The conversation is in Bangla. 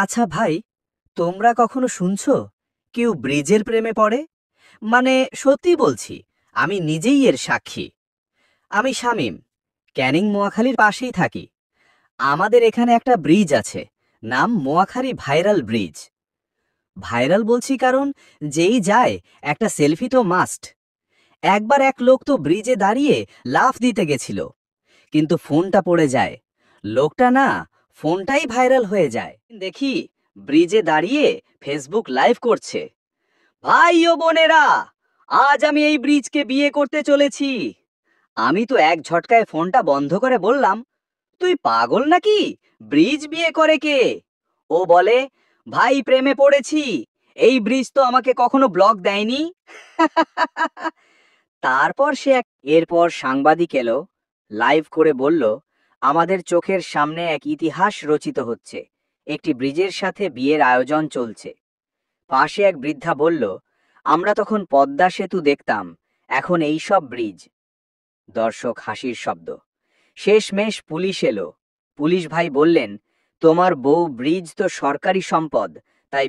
আচ্ছা ভাই, তোমরা কখনো শুনছো কেউ ব্রিজের প্রেমে পড়ে? মানে সত্যি বলছি, আমি নিজেই এর সাক্ষী। আমি শামীম, ক্যানিং মোয়াখালীর পাশেই থাকি। আমাদের এখানে একটা ব্রিজ আছে, নাম মোয়াখালী ভাইরাল ব্রিজ। ভাইরাল বলছি কারণ যেই যায় একটা সেলফি তো মাস্ট। একবার এক লোক তো ব্রিজে দাঁড়িয়ে লাফ দিতে গেছিল, কিন্তু ফোনটা পড়ে যায়। লোকটা না, ফোনটাই ভাইরাল হয়ে যায়। দেখি ব্রিজে দাঁড়িয়ে ফেসবুক লাইভ করছে, ভাই ও বোনেরা, আজ আমি এই ব্রিজকে বিয়ে করতে চলেছি। আমি তো এক ঝটকায় ফোনটা বন্ধ করে বললাম, তুই পাগল নাকি? ব্রিজ বিয়ে করে কে? ও বলে, ভাই প্রেমে পড়েছি, এই ব্রিজ তো আমাকে কখনো ব্লক দেয়নি। তারপর এরপর সাংবাদিক এলো, লাইভ করে বলল, আমাদের চোখের সামনে এক ইতিহাস রচিত হচ্ছে, একটি ব্রিজের সাথে বিয়ের আয়োজন চলছে। পাশে এক বৃদ্ধা বলল, আমরা তখন পদ্মা সেতু দেখতাম, এখন এই সব ব্রিজ। দর্শক হাসির শব্দ। শেষমেশ পুলিশ এলো। পুলিশ ভাই বললেন, তোমার বউ ব্রিজ তো সরকারি সম্পদ, তাই